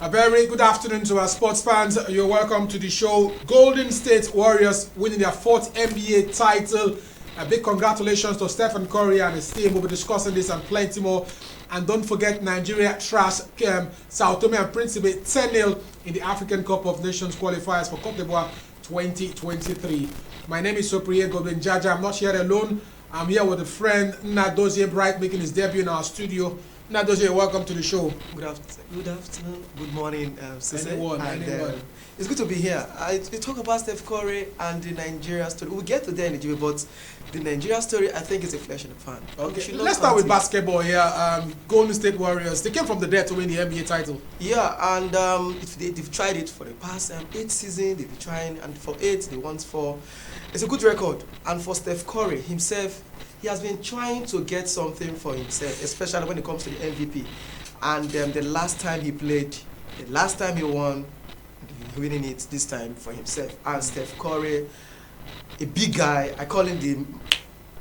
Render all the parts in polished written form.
A very good afternoon to our sports fans. You're welcome to the show. Golden State Warriors winning their 4th NBA title. A big congratulations to Steph Curry and his team. We'll be discussing this and plenty more. And don't forget, Nigeria trashed Sao Tome and Principe 10-0 in the African Cup of Nations qualifiers for Cote d'Ivoire 2023. My name is Sopriye Godwin Jaja. I'm not here alone. I'm here with a friend, Nadozie Bright, making his debut in our studio. Nadozie, welcome to the show. Good afternoon, good morning, Anyone. It's good to be here. We talk about Steph Curry and the Nigeria story. We'll get to that in the debate, but the Nigeria story, I think, is a flash in the pan. Okay, let's start with basketball here. Golden State Warriors, they came from the dead to win the NBA title. Yeah, and they've tried it for the past 8 seasons. They've been trying, and for 8, they won 4. It's a good record. And for Steph Curry himself, he has been trying to get something for himself, especially when it comes to the MVP. And the last time he played, the last time he won, winning it this time for himself. And Steph Curry, a big guy, I call him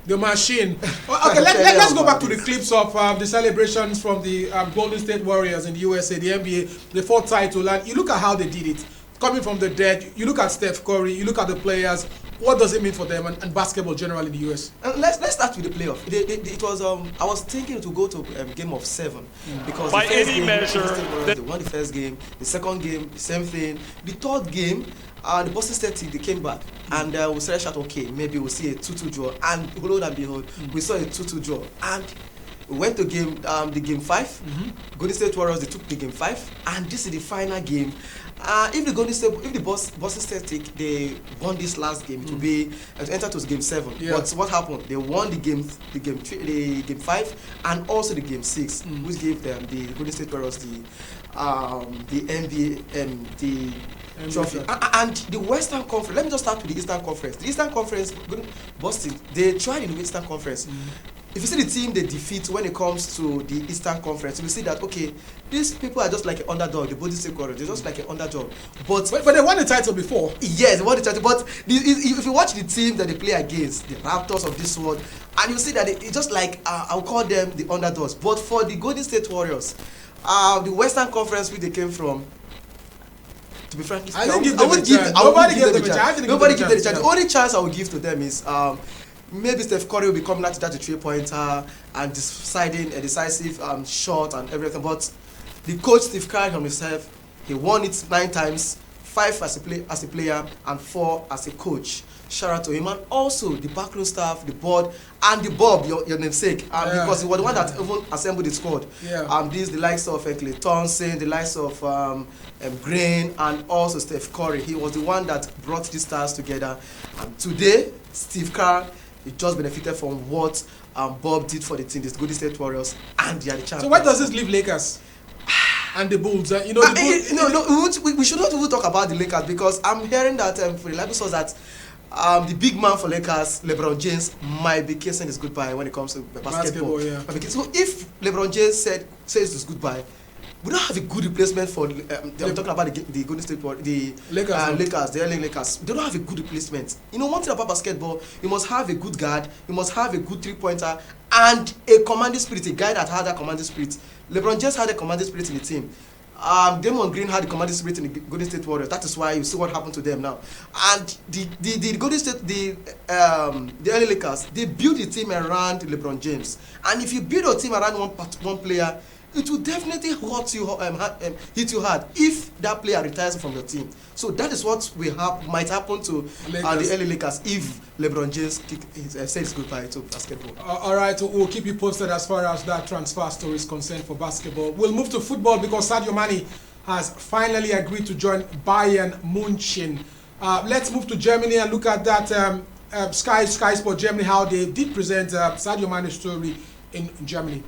the machine. Okay, let's go back to the clips of the celebrations from the Golden State Warriors in the USA, the NBA, the 4th title. And you look at how they did it. Coming from the dead, you look at Steph Curry, you look at the players. What does it mean for them and basketball generally in the US? Let's start with the playoff. It was I was thinking to go to game of 7 because by the first any game, measure, they won the first game. The second game, the same thing. The third game, the Boston State team, they came back and we started shouting, okay, maybe we'll see a 2-2 draw. And lo and behold, we saw a 2-2 draw. And we went to the game 5. Golden State Warriors, they took the game 5, and this is the final game. If the Boston State they won this last game, it will be to enter to game 7. Yeah. But what happened? They won the game 5, and also the game 6, which gave them the Golden State Warriors the NBA the trophy. And the Western Conference. Let me just start with the Eastern Conference. The Eastern Conference, Boston, they tried in the Eastern Conference. If you see the team they defeat when it comes to the Eastern Conference, you will see that, okay, these people are just like an underdog. The Golden State Warriors, they're just like an underdog. But they won the title before. Yes, they won the title. But if you watch the team that they play against, the Raptors of this world, and you see that it's just like, I'll call them the underdogs. But for the Golden State Warriors, the Western Conference where they came from, to be frank, Nobody gave them a chance. The only chance I will give to them is maybe Steph Curry will be coming out to that 3-pointer and deciding a decisive shot and everything. But the coach Steve Kerr himself, he won it 9 times, 5 as a player and 4 as a coach. Shout out to him, and also the backroom staff, the board, and the Bob, your namesake, because he was the one that even assembled the squad. These the likes of Clay Thompson, the likes of Green, and also Steph Curry. He was the one that brought these stars together. And today, Steve Kerr, he just benefited from what Bob did for the team, the Golden State Warriors, and they are the champions. So where does this leave Lakers and the Bulls? We should not even talk about the Lakers, because I'm hearing that for the source that the big man for Lakers, LeBron James, might be kissing his goodbye when it comes to basketball. So if LeBron James says his goodbye, we don't have a good replacement for. I'm talking about the Golden State Warriors, the Lakers, the LA Lakers. They don't have a good replacement. You know, one thing about basketball, you must have a good guard, you must have a good 3-pointer, and a commanding spirit, a guy that has that commanding spirit. LeBron James had a commanding spirit in the team. Damon Green had the commanding spirit in the Golden State Warriors. That is why you see what happened to them now. And the Golden State, the LA Lakers, they build the team around LeBron James. And if you build a team around one player, it will definitely hit you hard if that player retires from your team. So that is what might happen to the LA Lakers if LeBron James says goodbye to basketball. All right, we'll keep you posted as far as that transfer story is concerned for basketball. We'll move to football because Sadio Mane has finally agreed to join Bayern Munich. Let's move to Germany and look at that Sky Sport Germany, how they did present Sadio Mane's story in Germany.